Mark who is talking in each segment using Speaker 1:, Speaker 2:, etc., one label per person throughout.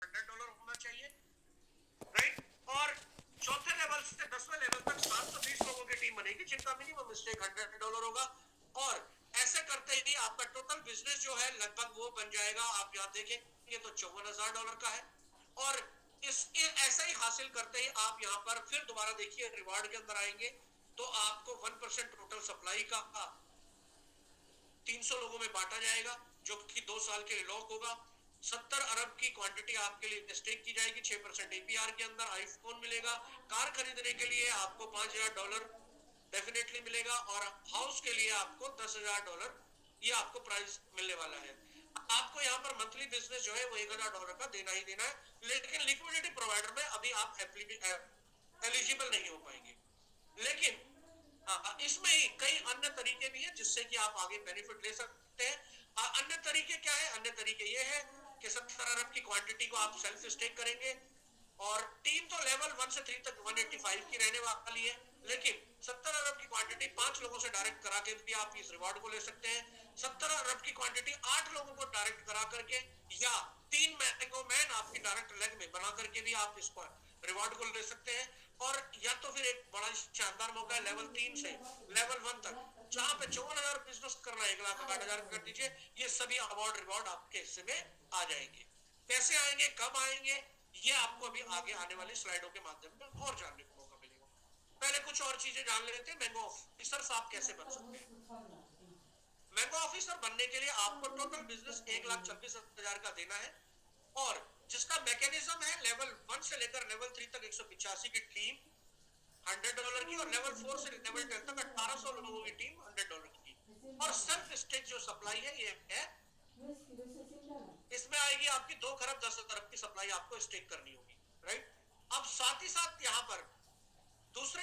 Speaker 1: $100 होना चाहिए, राइट। और चौथे लेवल से 10वें लेवल तक 720 लोगों की टीम बनेगी जिनका मिनिमम स्टेक $100 होगा। और ऐसे करते ही आपका टोटल बिजनेस जो है लगभग वो बन जाएगा, आप यहाँ देखेंगे तो $54,000 का है। और ऐसा ही हासिल करते ही आप यहाँ पर फिर दोबारा देखिए रिवार्ड के अंदर आएंगे तो आपको 1% टोटल सप्लाई का 300 लोगों में बांटा जाएगा जो कि 2 साल के लिए लॉक होगा। 70 अरब की क्वांटिटी आपके लिए स्टेक की जाएगी 6% एपीआर के अंदर। आईफोन मिलेगा, कार खरीदने के लिए आपको $5,000 डेफिनेटली मिलेगा, और हाउस के लिए आपको $10,000 ये आपको प्राइस मिलने वाला है। आपको यहाँ पर मंथली बिजनेस जो है वो $1,000 का देना ही देना है, लेकिन लिक्विडिटी प्रोवाइडर में अभी आप एलिजिबल नहीं हो पाएंगे। लेकिन इसमें ही कई अन्य तरीके भी हैं जिससे कि आप आगे बेनिफिट ले सकते हैं। अन्य तरीके क्या है? अन्य तरीके ये है कि 70 अरब की क्वांटिटी को आप सेल्फ स्टेक करेंगे, और टीम तो लेवल 1 से 3 तक 185 की रहने वाली है, लेकिन 70 अरब की क्वांटिटी 5 लोगों से डायरेक्ट करा के भी आप इस रिवॉर्ड को ले सकते हैं। 70 अरब की क्वांटिटी 8 लोगों को डायरेक्ट करा करके, या 3 मैंगो मैन आपकी डायरेक्ट लेग में बना करके भी आप इसको रिवॉर्ड को ले सकते हैं। और या तो फिर एक बड़ा शानदार मौका है लेवल 3 से लेवल 1 तक, जहां पे 54,000 बिजनेस करना 1,60,000 कर दीजिए, ये सभी अवार्ड रिवॉर्ड आपके हिस्से में आ जाएंगे। कैसे आएंगे, कब आएंगे, ये आपको अभी आगे आने वाली स्लाइडों के माध्यम से और जानने को मौका मिलेगा। पहले कुछ और चीजें जान लेते हैं। मैंगो ऑफिसर आप कैसे बन सकते हैं? मैंगो ऑफिसर बनने के लिए आपको टोटल बिजनेस 1,26,000 का देना है, और जिसका मैकेनिज्म है लेवल 1 से लेकर लेवल 3 तक 185 की टीम $100 की, और लेवल 4 से लेवल 10 तक 1800 लोगों की टीम $100 की। और सेल्फ स्टेक जो सप्लाई है ये है, इसमें आएगी आपकी 2,10,00,000 की सप्लाई आपको स्टेक करनी होगी, राइट। अब साथ ही साथ यहाँ पर दूसरा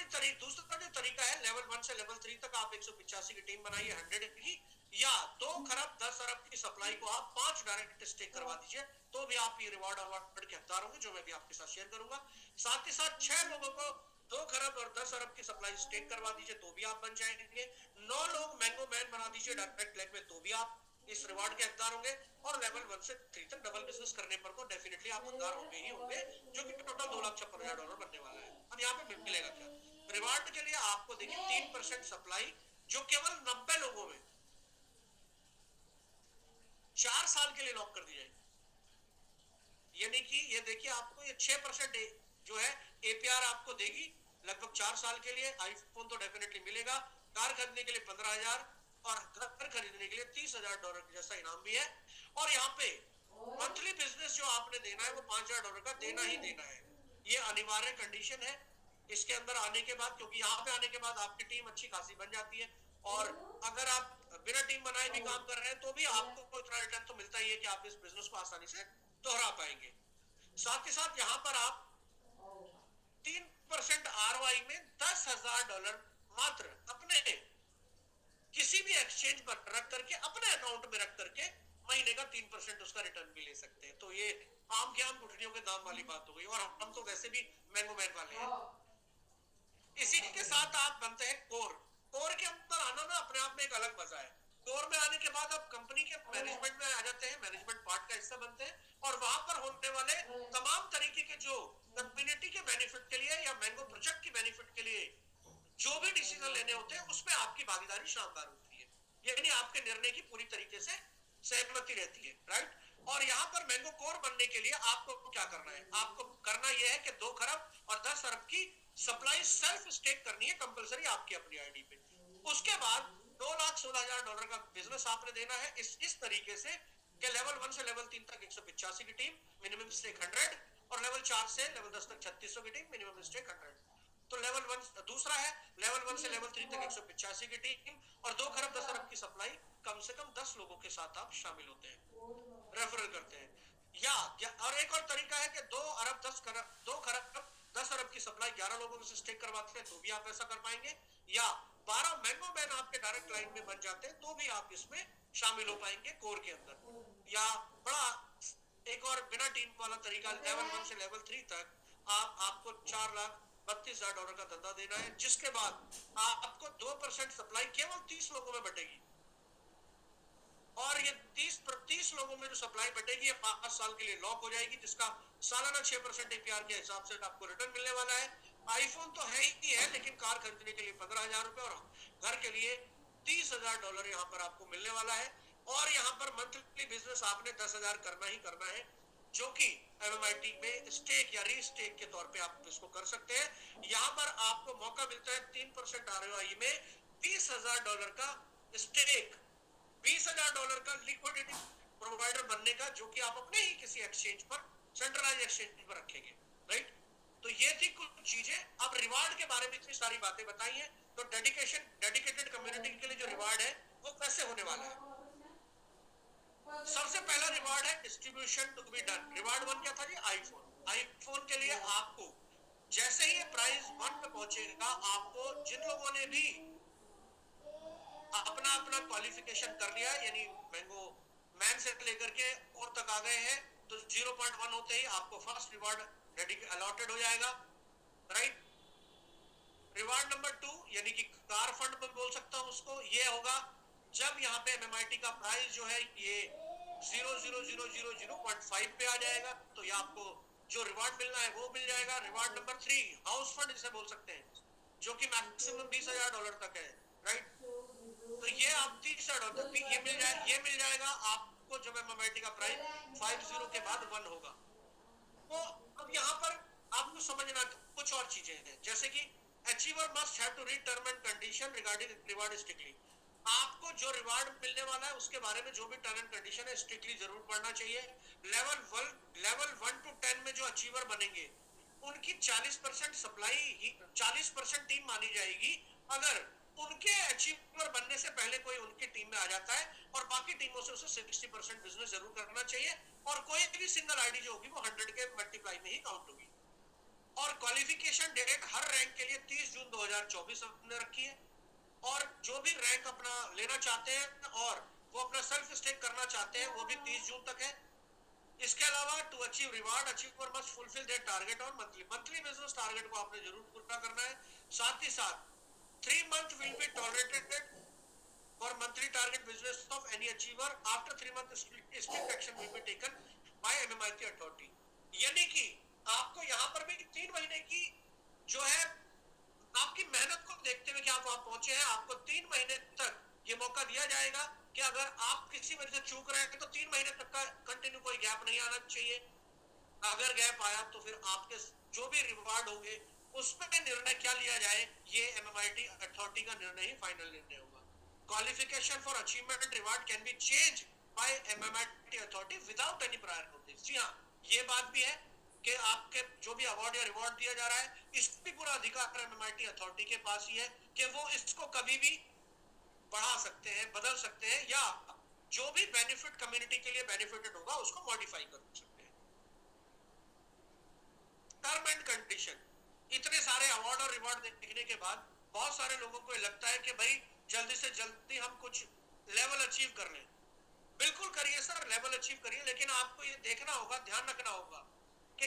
Speaker 1: जो तरीका है, लेवल 1 से लेवल 3 तक आप 185 की टीम बनाइए 100 की, या 2,10,00,000 की सप्लाई को आप 5 डायरेक्ट स्टेक करवा दीजिए, तो भी आप ये रिवॉर्ड अवार्ड के हकदार होंगे, जो मैं भी आपके साथ शेयर करूंगा। साथ ही साथ 6 लोगों को 2 खरब और 10 अरब की सप्लाई स्टेक करवा दीजिए तो भी आप बन जाएंगे। 9 लोग मैंगो मैन बना दीजिए डायरेक्ट लेग में, तो भी आप इस रिवार्ड के हकदार होंगे। और लेवल 1 से 3 तक डबल बिजनेस करने पर तो डेफिनेटली आप हकदार होंगे ही होंगे, जो कि टोटल $2,56,000 बनने वाला है। अब यहाँ पे मिलेगा क्या रिवार्ड के लिए? आपको देखिए 3% सप्लाई जो केवल 90 लोगों में 4 साल के लिए लॉक कर दी जाएगी। यानी कि ये देखिए आपको ये 6% जो है एपीआर आपको देगी लगभग 4 साल के लिए। आईफोन तो डेफिनेटली मिलेगा, कार खरीदने के लिए 15,000, और घर खरीदने के लिए $30,000 जैसा इनाम भी है। और यहाँ पे मंथली बिजनेस जो आपने देना है वो $5,000 का देना ही देना है, ये अनिवार्य कंडीशन है। इसके अंदर आने के बाद, क्योंकि यहाँ पे आने के बाद आपकी टीम अच्छी खासी बन जाती है, और अगर आप बिना टीम बनाए भी काम कर रहे हैं तो भी आपको इतना रिटर्न तो मिलता ही है कि आप इस बिजनेस को आसानी से दोहरा पाएंगे। साथ ही साथ यहाँ पर आप 3% आरओआई में $10,000 मात्र अपने किसी भी एक्सचेंज पर रख करके, अपने अकाउंट में रख करके महीने का 3% उसका रिटर्न भी ले सकते हैं। तो ये आम के आम गुठलियों के दाम वाली बात हो गई, और हम तो वैसे भी मैंगो मैन वाले हैं। इसी के साथ आप बनते हैं कोर। कोर के अंदर आना ना अपने आप में एक अलग मजा है। कोर में आने के बाद आप कंपनी के मैनेजमेंट में आ जाते हैं, मैनेजमेंट पार्ट का हिस्सा बनते हैं, और वहां पर होने वाले तमाम तरीके के जो कम्युनिटी के बेनिफिट के लिए या मैंगो प्रोजेक्ट के बेनिफिट के लिए जो भी डिसीजन लेने होते हैं उसमें आपकी भागीदारी शानदार होती है, यानी आपके निर्णय की पूरी तरीके से सहमति रहती है, राइट। और यहाँ पर मैंगो कोर बनने के लिए आपको क्या करना है? आपको करना यह है कि 2 खरब और 10 अरब की सप्लाई सेल्फ स्टेक करनी है कंपलसरी आपकी अपनी आईडी पे। उसके बाद $2,16,000 का बिजनेस आपने देना है इस तरीके से कि लेवल 1 से लेवल 3 तक 185 की टीम मिनिमम स्टेक 100, और लेवल 4 से लेवल 10 तक 3600 की टीम मिनिमम स्टेक 100। तो लेवल 1 दूसरा है लेवल 1 से लेवल 3 तक 185 की टीम, और 2 खरब 10 अरब की सप्लाई कम से कम 10 लोगों के साथ आप शामिल होते हैं, रेफरल करते हैं। या और एक और तरीका है कि 2 खरब 10 अरब की सप्लाई 11 लोगों से स्टेक करवाते हैं तो भी आप ऐसा कर पाएंगे, या 12 मैंगो मैन आपके डायरेक्ट लाइन में बन जाते हैं तो भी आप इसमें शामिल हो पाएंगे कोर के अंदर। या बड़ा एक और बिना टीम वाला तरीका, लेवल 1 से लेवल 3 तक आपको $4,32,000 का धंधा देना है, जिसके बाद आपको 2% सप्लाई केवल 30 लोगों में बटेगी। और ये 30 लोगों में जो सप्लाई बटेगी ये 5 साल के लिए लॉक हो जाएगी, जिसका सालाना 6% APR के हिसाब से आपको रिटर्न मिलने वाला है। आईफोन तो है ही है, लेकिन कार खरीदने के लिए 15,000 रुपए और घर के लिए $30,000 यहाँ पर आपको मिलने वाला है। और यहाँ पर मंथली बिजनेस आपने 10,000 करना ही करना है, जो कि MMIT में स्टेक या रीस्टेक के तौर पे आप इसको कर सकते हैं। यहाँ पर आपको मौका मिलता है 3% ROI में $20,000 का स्टेक, $20,000 का लिक्विडिटी प्रोवाइडर बनने का, जो कि आप अपने ही किसी एक्सचेंज पर, सेंट्रलाइज एक्सचेंज पर रखेंगे, राइट। तो ये थी कुछ चीजें। अब रिवार्ड के बारे में इतनी सारी बातें बताई हैं, तो डेडिकेटेड कम्युनिटी के लिए जो रिवार्ड है वो कैसे होने वाला है। सबसे पहला रिवार्ड है distribution to be done. Reward 1 क्या था जी? आईफोन। आईफोन के लिए आपको जैसे ही प्राइस 1 पे पहुंचेगा, आपको जिन लोगों ने भी अपना अपना क्वालिफिकेशन कर लिया, यानी मैंगो मैन से लेकर के और तक आ गए हैं, तो 0.1 होते ही आपको फर्स्ट रिवार्ड अलॉटेड हो जाएगा, राइट। रिवार्ड नंबर 2 यानी कि कार फंड में बोल सकता हूं उसको, ये होगा जब यहाँ पे MMIT का प्राइस जो है ये 0.0000.5 पे आ जाएगा, तो ये आपको जो रिवार्ड मिलना है वो मिल जाएगा। रिवार्ड नंबर 3 हाउस फंड इसे बोल सकते हैं, जो कि मैक्सिमम $20,000 तक है, राइट। तो ये आप $30,000 ये मिल जाएगा आपको जब MMIT का प्राइस 50 के बाद 1 होगा। तो अब यहाँ पर आपको समझना कुछ और चीजें हैं, जैसे कि achiever must have to read term and condition regarding reward strictly. आपको जो रिवार्ड मिलने वाला है उसके बारे में जो भी टर्म एंड कंडीशन है स्ट्रिक्टली जरूर पढ़ना चाहिए। लेवल 1 to 10 में जो अचीवर बनेंगे उनकी 40% सप्लाई 40% टीम मानी जाएगी, अगर उनके अचीवर बनने से पहले कोई उनकी टीम में आ जाता है, और बाकी टीमों से उसे 60% बिजनेस जरूर करना चाहिए, और कोई भी सिंगल आईडी जो होगी वो 100 के मल्टीप्लाई में ही काउंट होगी। और क्वालिफिकेशन डेट हर रैंक के लिए 30 जून 2024 हमने रखी है, और जो भी रैंक अपना लेना चाहते हैं और वो अपना सेल्फ स्टेक करना चाहते हैं वो भी 30 जून तक है। इसके अलावा to achieve reward achiever must fulfil their target और मंथली बिजनेस टारगेट को आपने जरूर पूरा करना है। साथ ही साथ 3 month will be tolerated for monthly target business of any achiever. After 3 month strict action will be taken by MMIT authority. यानी कि आपको यहाँ पर भी 3 महीने की जो है आपकी मेहनत को देखते हुए कि आप वहां पहुंचे हैं, आपको 3 महीने तक ये मौका दिया जाएगा कि अगर आप किसी वजह से चूक रहे हैं तो 3 महीने तक का कंटिन्यू कोई गैप नहीं आना चाहिए। अगर गैप आया तो फिर आपके जो भी रिवार्ड होंगे उस पर निर्णय क्या लिया जाए, ये MMIT अथॉरिटी का निर्णय ही फाइनल निर्णय होगा। Qualification for achievement and reward can be change by MMIT authority without any prior notice. जी हाँ, ये बात भी है कि आपके जो भी अवार्ड या रिवॉर्ड दिया जा रहा है इसकी पूरा अधिकार MMIT अथॉरिटी के पास ही है कि वो इसको कभी भी बढ़ा सकते हैं, बदल सकते हैं, या जो भी बेनिफिट कम्युनिटी के लिए बेनिफिटेड होगा उसको मॉडिफाई कर सकते हैं। Term and condition. इतने सारे अवार्ड और रिवॉर्ड देखने के बाद बहुत सारे लोगों को लगता है कि भाई जल्दी से जल्दी हम कुछ लेवल अचीव कर लें। बिल्कुल करिए सर, लेवल अचीव करिए, लेकिन आपको ये देखना होगा, ध्यान रखना होगा कि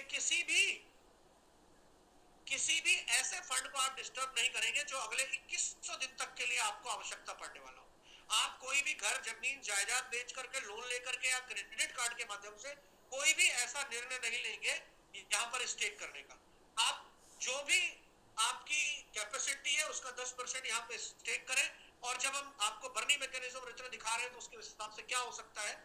Speaker 1: किसी भी ऐसे फंड को आप डिस्टर्ब नहीं करेंगे जो अगले 2100 दिन तक के लिए आपको आवश्यकता पड़ने वाला हो। आप कोई भी घर जमीन जायदाद बेच करके, लोन लेकर के या क्रेडिट कार्ड के माध्यम से कोई भी ऐसा निर्णय नहीं लेंगे यहाँ पर स्टेक करने का। आप जो भी आपकी कैपेसिटी है उसका 10% यहाँ पे स्टेक करें, और जब हम आपको बर्निंग मैकेनिज्म रिटर्न दिखा रहे हैं तो उसके हिसाब से क्या हो सकता है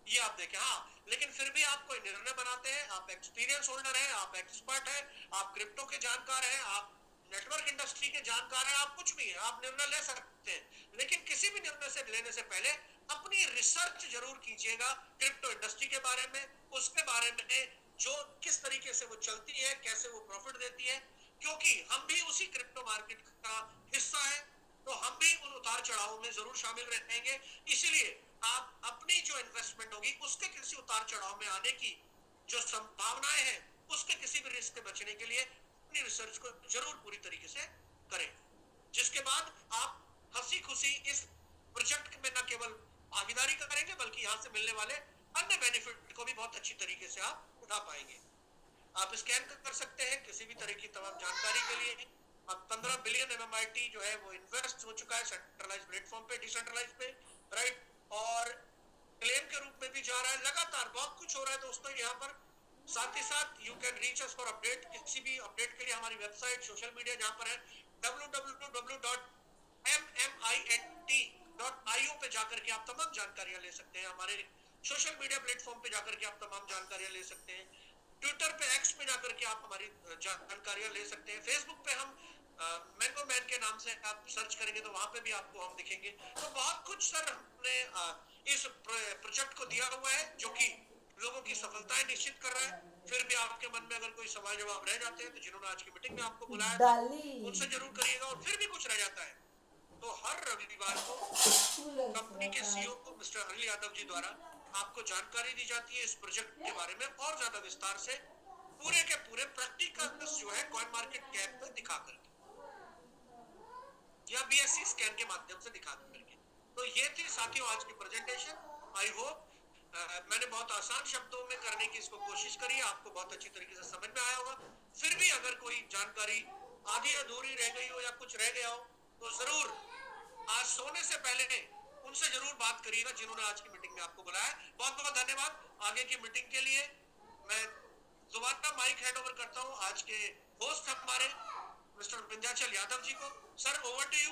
Speaker 1: ये आप देखें। हाँ, लेकिन फिर भी आप कोई निर्णय बनाते हैं, आप एक्सपीरियंस होल्डर हैं, आप एक्सपर्ट हैं, आप क्रिप्टो के जानकार हैं, आप नेटवर्क इंडस्ट्री के जानकार हैं, आप कुछ भी हैं, आप निर्णय ले सकते हैं, लेकिन किसी भी निर्णय से लेने से पहले अपनी रिसर्च जरूर कीजिएगा क्रिप्टो इंडस्ट्री के बारे में, उसके बारे में जो किस तरीके से वो चलती है, कैसे वो प्रॉफिट देती है, क्योंकि हम भी उसी क्रिप्टो मार्केट का हिस्सा है, तो हम भी उन उतार चढ़ाव में जरूर शामिल रहेंगे। इसीलिए आप अपनी जो इन्वेस्टमेंट होगी उसके किसी उतार चढ़ाव में आने की जो संभावनाएं हैं, उसके किसी भी रिस्क से बचने के लिए अपनी रिसर्च को जरूर पूरी तरीके से करें, जिसके बाद आप हंसी खुशी इस प्रोजेक्ट में न केवल भागीदारी करेंगे बल्कि यहाँ से मिलने वाले अन्य बेनिफिट को भी बहुत अच्छी तरीके से आप उठा पाएंगे। आप स्कैन कर सकते हैं किसी भी तरह की तमाम जानकारी के लिए। अब 15 बिलियन MMIT जो है वो इन्वेस्ट हो चुका है सेंट्रलाइज प्लेटफॉर्म पे, डिसेंट्रलाइज पे, राइट। और क्लेम के रूप में भी जा रहा है, लगातार बहुत कुछ हो रहा है दोस्तों यहाँ पर। साथ ही साथ you can reach us for update, किसी भी अपडेट के लिए हमारी वेबसाइट, सोशल मीडिया जहाँ पर है www.mint.io पे जाकर के आप तमाम जानकारियां ले सकते हैं। हमारे सोशल मीडिया प्लेटफॉर्म पे जाकर के आप तमाम जानकारियां ले सकते हैं। ट्विटर पे, एक्स पे जाकर के आप हमारी जानकारियां ले सकते हैं। फेसबुक पे हम मैंगो मैन के नाम से आप सर्च करेंगे तो वहां पे भी आपको हम दिखेंगे। तो बहुत कुछ सर हमने इस प्रोजेक्ट को दिया हुआ है जो कि लोगों की सफलताएं निश्चित कर रहा है। फिर भी आपके मन में अगर कोई सवाल जवाब रह जाते हैं तो जिन्होंने आज की मीटिंग में आपको बुलाया था उनसे जरूर करिएगा। और फिर भी कुछ रह जाता है तो हर रविवार को कंपनी के सीईओ को मिस्टर अनिल यादव जी द्वारा आपको जानकारी दी जाती है इस प्रोजेक्ट के बारे में और ज्यादा विस्तार से, पूरे के पूरे प्रैक्टिकल्स जो है कॉइन मार्केट कैप पे दिखा करके या बीएससी स्कैन के माध्यम से दिखा करके। तो ये थी साथियों आज की प्रेजेंटेशन। आई होप मैंने बहुत आसान शब्दों में करने की इसको कोशिश करी है, आपको बहुत अच्छी तरीके से समझ में आया होगा। फिर भी अगर कोई जानकारी आधी अधूरी रह गई हो या कुछ रह गया हो तो जरूर आज सोने से पहले उनसे जरूर बात करिएगा जिन्होंने आज की मीटिंग में आपको बुलाया। बहुत बहुत धन्यवाद। आगे की मीटिंग के लिए मैं दोबारा माइक हैंड ओवर करता हूं आज के होस्ट हमारे मिस्टर विंध्याचल यादव जी को। Sir over to you.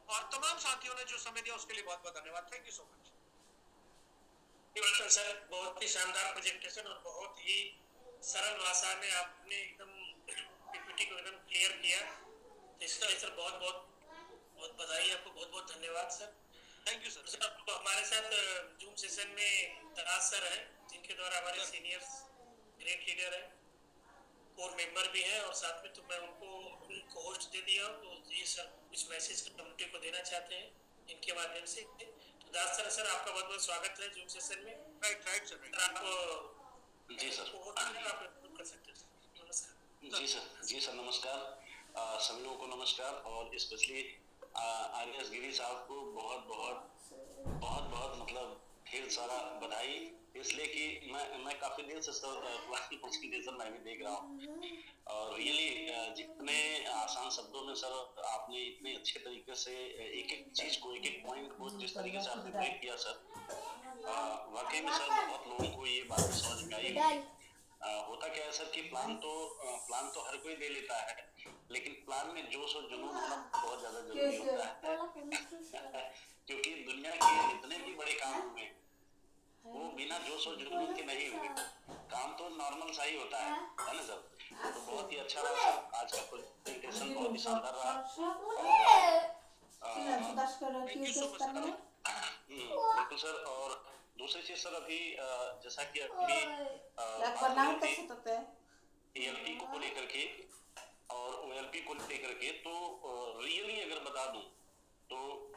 Speaker 1: और तमाम साथियों ने जो समय दिया उसके लिए बहुत बहुत धन्यवाद। Thank you so much.
Speaker 2: Sir बहुत ही शानदार प्रेजेंटेशन और बहुत ही सरल भाषा में आपने एकदम पीपीटी को एकदम क्लियर किया। तो इसके लिए सर बहुत बहुत बहुत बधाई, आपको बहुत बहुत धन्यवाद sir.
Speaker 1: Thank you sir.
Speaker 2: Sir हमारे साथ जूम सेशन में दराज सर हैं जिनके द्वारा हमारे सीनियर्स ग्रेट लीडर है, कोर मेंबर भी हैं और साथ में तो मैं उनको होस्ट दे दिया हूँ। तो ये सर कुछ मैसेज कम्युनिटी को देना चाहते हैं इनके माध्यम से। तो दास सर आपका बहुत बहुत स्वागत है जूम सेशन में।
Speaker 1: Right sir.
Speaker 2: आप
Speaker 3: जी सर
Speaker 2: आप कर सकते हैं। नमस्कार
Speaker 3: जी सर नमस्कार। सभी लोगों को नमस्कार और स्पेशली आर.एस. गिरी साहब को बहुत बहुत मतलब ढेर सारा बधाई, इसलिए कि मैं काफी देर से सर प्रेजेंटेशन मैं भी देख रहा हूँ और रियली जितने आसान शब्दों में सर आपने इतने अच्छे तरीके से एक एक चीज को, एक एक पॉइंट को जिस तरीके से आपने ब्रेक किया सर, वाकई में सर बहुत लोगों को ये बात समझ में आई। होता क्या है सर कि प्लान तो हर कोई दे लेता है, लेकिन प्लान में जोश और जुनून होना बहुत ज्यादा जरूरी होता है क्योंकि दुनिया के जितने भी बड़े काम हुए वो बिना जोश और जुनून के नहीं हुए। काम तो नॉर्मल सा ही होता है ना सर। तो बहुत ही अच्छा रहा सर आज का प्रेजेंटेशन, बहुत ही शानदार रहा। बिल्कुल सर। और दूसरी चीज सर, अभी जैसा कि अभी एएलपी को लेकर के और ओएलपी को लेकर के, तो रियली अगर बता दूं तो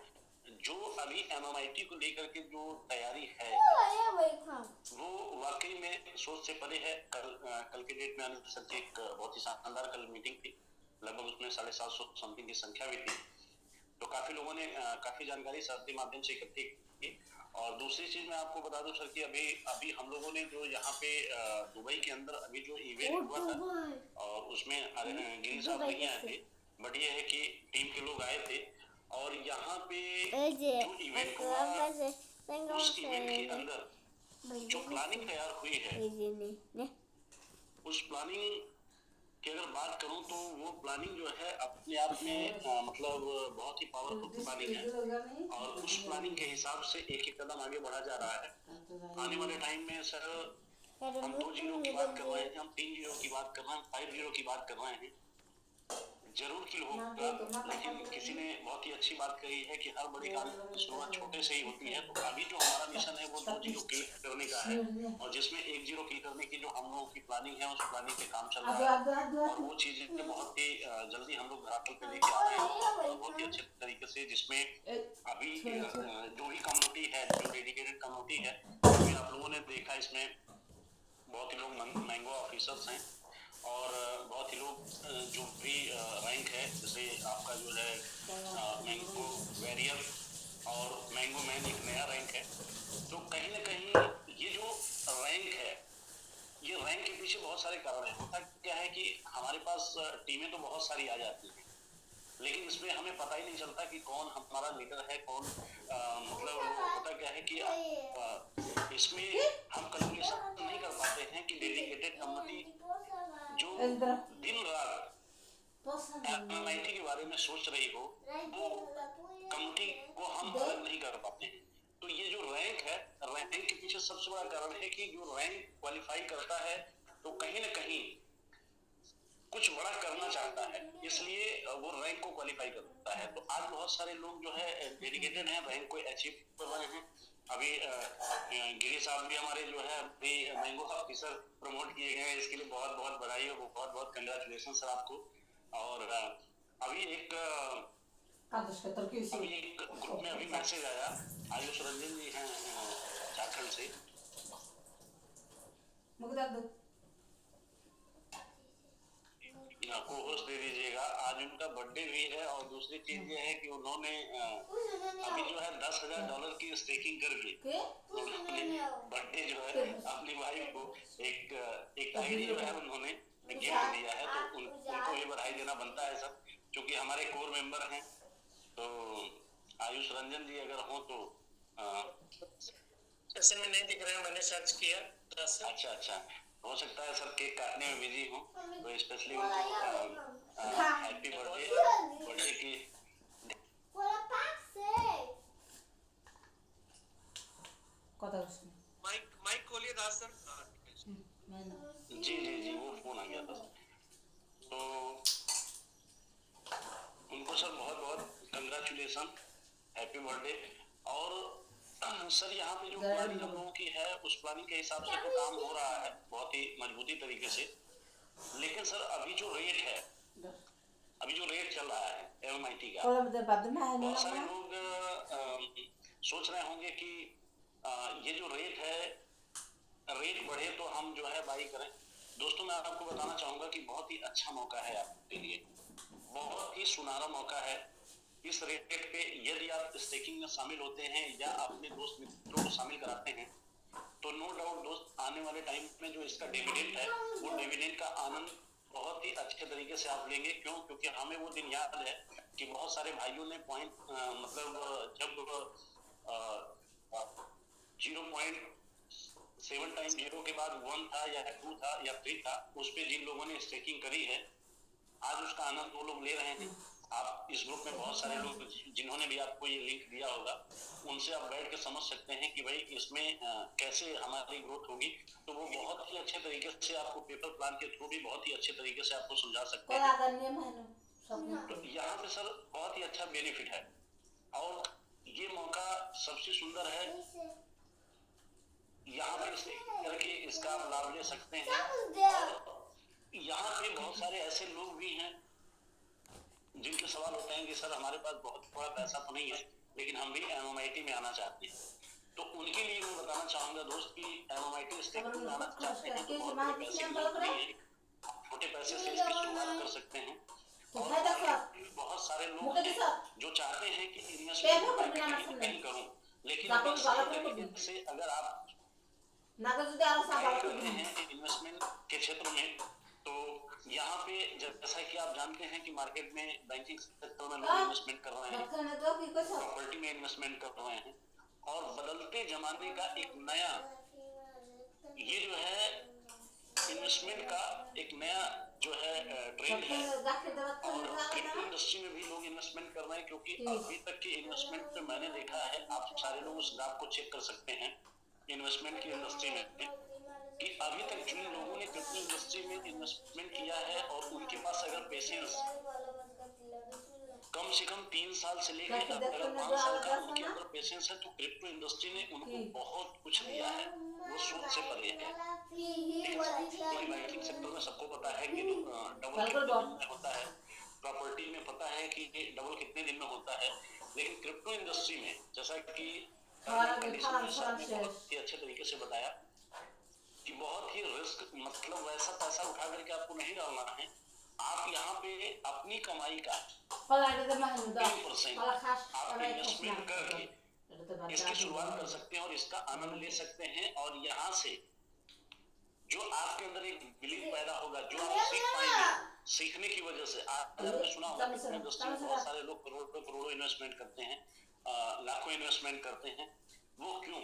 Speaker 3: जो अभी एमएमआईटी को लेकर के जो तैयारी है वो वाकई में सोच से परे है। कल के डेट में अनिल सर की एक बहुत ही शानदार कल मीटिंग थी, लगभग उसमें 750 समथिंग की संख्या भी थी। तो काफी लोगों ने काफी जानकारी सर के माध्यम से इकट्ठी की। और दूसरी चीज मैं आपको बता दूं सर कि अभी हम लोगों ने जो यहाँ पे दुबई के अंदर अभी जो इवेंट हुआ था और उसमें गिरी साहब नहीं आए थे, बट ये है कि टीम के लोग आए थे और यहाँ पे जो इवेंट हुआ उस इवेंट के अंदर जो प्लानिंग तैयार हुई है, उस प्लानिंग की अगर बात करूं तो वो प्लानिंग जो है अपने आप में मतलब बहुत ही पावरफुल प्लानिंग है और उस प्लानिंग के हिसाब से एक एक कदम आगे बढ़ा जा रहा है। आने वाले टाइम में सर हम 2 जीरो की बात कर रहे हैं, हम 3 जीरो की बात कर रहे हैं, 5 जीरो की बात कर रहे हैं, जरूर की होगा। लेकिन किसी ने बहुत ही अच्छी बात कही है कि हर बड़ी काम की शुरुआत छोटे से ही होती है। तो अभी जो हमारा मिशन है वो 2 जीरो किल करने का है और जिसमें 1 जीरो किल करने की जो हम लोगों की प्लानिंग है उस प्लानिंग पे काम चल रहा है और वो चीजें बहुत ही जल्दी हम लोग धरातल पे लेके आ रहे हैं और बहुत ही अच्छे तरीके से, जिसमें अभी जो भी कम्युनिटी है, जो डेडिकेटेड कम्युनिटी है, अभी आप लोगों ने देखा इसमें बहुत ही लोग मैंगो ऑफिसर्स हैं और बहुत ही लोग जो भी रैंक है, जैसे आपका जो है मैंगो वैरियर और मैंगो मैन एक नया रैंक है। तो कहीं ना कहीं ये जो रैंक है, ये रैंक के पीछे बहुत सारे कारण है। होता क्या है कि हमारे पास टीमें तो बहुत सारी आ जाती हैं, लेकिन इसमें हमें पता ही नहीं चलता कि कौन हमारा लीडर है, कौन मतलब होता क्या है कि इसमें हम कैलकुलेशन नहीं कर पाते हैं कि डेडिकेटेड कम्युनिटी जो दिन रात MIT के बारे में सोच रही हो, वो कम्युनिटी को हम अलग नहीं कर पाते हैं। तो ये जो रैंक है, रैंक के पीछे सबसे बड़ा कारण है कि जो रैंक क्वालिफाई करता है तो कहीं ना कहीं कुछ बड़ा करना चाहता है, इसलिए वो रैंक को क्वालिफाई करता है। तो आज बहुत सारे लोग जो है डेडिकेटेड हैं, रैंक को अचीव कर रहे हैं। अभी गिरी साहब भी हमारे जो है अभी मैंगो ऑफिसर प्रमोट किए गए हैं, इसके लिए बहुत बहुत बधाई और बहुत बहुत कंग्रेचुलेशन सर आपको। और अभी एक ग्रुप में अभी मैसेज आया, आयुष रंजन जी हैं झारखंड से, को होस्ट दे दीजिएगा। आज उनका बर्थडे भी है और दूसरी चीज ये है कि उन्होंने अभी जो है $10,000 की स्टेकिंग करके बर्थडे जो है अपनी वाइफ को एक आईडी जो है उन्होंने गिफ्ट दिया है। तो उनको ये बधाई देना बनता है सर, क्योंकि हमारे कोर मेंबर हैं। तो आयुष रंजन जी अगर हो तो
Speaker 2: सेशन में नहीं दिख रहे हैं, मैंने सर्च किया।
Speaker 3: अच्छा, हो सकता है सर केक काटने में बिजी हो, तो स्पेशली हैप्पी बर्थडे की
Speaker 1: माइक खोलिए दास सर।
Speaker 3: जी वो फोन आ गया था। तो उनको सर बहुत बहुत कंग्रेचुलेशन, हैप्पी बर्थडे। और सर यहाँ पे जो प्लानिंग हम लोगों की है उस प्लानिंग के हिसाब से तो काम हो रहा है बहुत ही मजबूती तरीके से। लेकिन सर अभी जो रेट है, अभी जो रेट चल रहा है MIT का, बहुत सारे लोग सोच रहे होंगे कि ये जो रेट है, रेट बढ़े तो हम जो है बाई करें। दोस्तों मैं आपको बताना चाहूंगा कि बहुत ही अच्छा मौका है आपके लिए, बहुत ही सुनहरा मौका है। इस रेट पे यदि आप स्टेकिंग में शामिल होते हैं या अपने दोस्त मित्रों को शामिल कराते हैं तो नो डाउट दोस्त आने वाले टाइम में जो इसका डिविडेंड है वो डिविडेंड का आनंद बहुत ही अच्छे तरीके से आप लेंगे। क्यों? क्योंकि हमें वो दिन याद है कि बहुत सारे भाइयों ने पॉइंट मतलब जब 0.7 के बाद 1 था या 2 था या 3 था, उस पे जिन लोगों ने स्टेकिंग करी है आज उसका आनंद वो लोग ले रहे हैं। आप इस ग्रुप में बहुत सारे लोग जिन्होंने भी आपको ये लिंक दिया होगा, उनसे आप बैठ के समझ सकते हैं कि भाई इसमें कैसे हमारी ग्रोथ होगी। तो वो बहुत ही अच्छे तरीके से आपको पेपर प्लान के थ्रू भी बहुत ही अच्छे तरीके से आपको समझा सकते हैं। तो यहाँ पे सर बहुत ही अच्छा बेनिफिट है और ये मौका सबसे सुंदर है। यहाँ पे करके इसका आप लाभ ले सकते हैं। और यहाँ पे बहुत सारे ऐसे लोग भी हैं जिनके सवाल होते हैं कि सर हमारे पास बहुत बड़ा पैसा तो नहीं है लेकिन हम भी MIT में आना चाहते हैं। तो उनके लिए मैं बताना चाहूंगा दोस्त कि MIT स्टेक में आना चाहते हैं तो बहुत बड़े पैसे की जरूरत नहीं है, छोटे पैसे से इसकी शुरुआत कर सकते हैं। और बहुत सारे लोग हैं जो चाहते हैं कि इन्वेस्टमेंट कहीं करूं, लेकिन से अगर आप इन्वेस्टमेंट के क्षेत्र में तो यहाँ पे जैसा कि आप जानते हैं कि मार्केट में बैंकिंग सेक्टर में लोग इन्वेस्टमेंट कर रहे हैं, प्रॉपर्टी में इन्वेस्टमेंट कर रहे हैं और बदलते जमाने का एक नया ये जो है इन्वेस्टमेंट का एक नया जो है ट्रेंड है। और क्रिप्टो इंडस्ट्री में भी लोग इन्वेस्टमेंट कर रहे हैं क्योंकि अभी तक के इन्वेस्टमेंट पे मैंने देखा है, आप सारे लोग उस ग्राफ को चेक कर सकते हैं इन्वेस्टमेंट की इंडस्ट्री में कि अभी तक जिन लोगों ने क्रिप्टो इंडस्ट्री में इन्वेस्टमेंट किया है और उनके पास अगर पेशेंस कम से कम 3 साल से लेकर अगर 5 साल का उनके अंदर पेशेंस है तो क्रिप्टो इंडस्ट्री ने उनको बहुत कुछ दिया है, वो सोच से परे है। बैंकिंग सेक्टर में सबको पता है कि डबल कितने दिन में होता है, प्रॉपर्टी में पता है कि डबल कितने दिन में होता है, लेकिन क्रिप्टो इंडस्ट्री में जैसा कि बहुत ही अच्छे तरीके से बताया कि बहुत ही रिस्क मतलब वैसा पैसा उठा करके आपको नहीं डालना है। आप यहाँ पे अपनी कमाई का 3% आप इन्वेस्टमेंट करके इसकी शुरुआत कर सकते हैं और इसका आनंद ले सकते हैं। और यहाँ से जो आपके अंदर एक बिलीव पैदा होगा, जो आप सीख पाएंगे सीखने की वजह से आज आपने सुना होगा कि फिल्म इंडस्ट्री में बहुत सारे लोग करोड़ों इन्वेस्टमेंट करते हैं, लाखों इन्वेस्टमेंट करते हैं। वो क्यों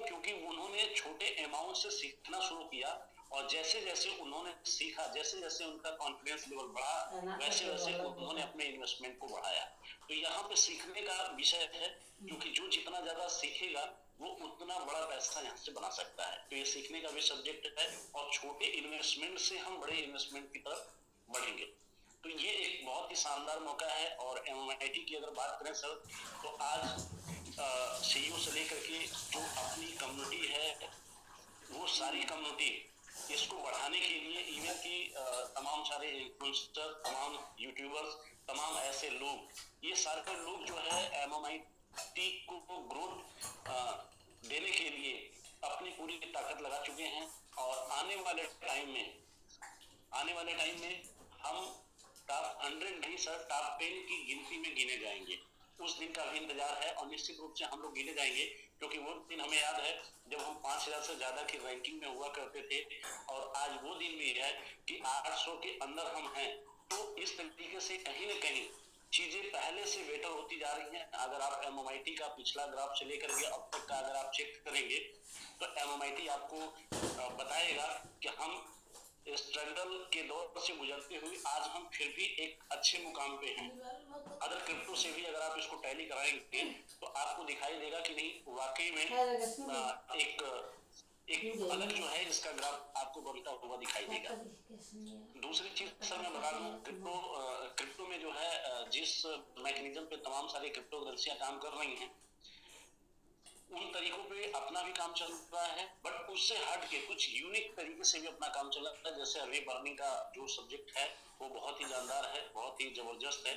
Speaker 3: क्योंकि उन्होंने छोटे अमाउंट से सीखना शुरू किया, और जैसे जैसे उन्होंने सीखा, जैसे जैसे उनका कॉन्फिडेंस लेवल बढ़ा, वैसे वैसे उन्होंने अपने इन्वेस्टमेंट को बढ़ाया। तो यहाँ पे सीखने का विषय है, क्योंकि जो जितना ज्यादा सीखेगा वो उतना बड़ा पैसा यहाँ से बना सकता है। तो ये सीखने का भी सब्जेक्ट है, और छोटे इन्वेस्टमेंट से हम बड़े इन्वेस्टमेंट की तरफ बढ़ेंगे। तो ये एक बहुत ही शानदार मौका है। और MIT की अगर बात करें सर, तो आज CEO से लेकर के जो अपनी कम्युनिटी है, वो सारी कम्युनिटी इसको बढ़ाने के लिए, इवन की तमाम सारे इन्फ्लुएंसर, तमाम यूट्यूबर्स, तमाम ऐसे लोग, ये सारे लोग जो है MIT को ग्रोथ देने के लिए अपनी पूरी ताकत लगा चुके हैं। और आने वाले टाइम में हम टॉप 100 नहीं सर, टॉप 10 की गिनती में गिने जाएंगे। उस दिन का भी इंतजार है, और निश्चित रूप से हम लोग गिने जाएंगे, क्योंकि वो दिन हमें याद है जब हम 5000 से ज्यादा की रैंकिंग में हुआ करते थे, और आज वो दिन भी है कि 800 के अंदर हम हैं। तो इस तरीके से कहीं ना कहीं चीजें पहले से बेटर होती जा रही हैं। अगर आप MIT का पिछला ग्राफ से लेकर के अब तक का अगर आप चेक करेंगे, तो MIT आपको बताएगा कि हम स्ट्रगल के दौर से गुजरते हुए आज हम फिर भी एक अच्छे मुकाम पे हैं। अदर क्रिप्टो से भी अगर आप इसको टैली कराएंगे, तो आपको दिखाई देगा कि नहीं, वाकई में एक अलग जो है इसका ग्राफ आपको बनता हुआ दिखाई देगा। दूसरी चीज सर मैं बता दूं, क्रिप्टो में जो है जिस मैकेनिज्म पे तमाम सारी क्रिप्टो करेंसियां काम कर रही हैं, उन तरीकों पे अपना भी काम चल रहा है, बट उससे हट के कुछ यूनिक तरीके से भी अपना काम चल रहा है। जैसे रे बर्निंग का जो सब्जेक्ट है वो बहुत ही जानदार है, बहुत ही जबरदस्त है,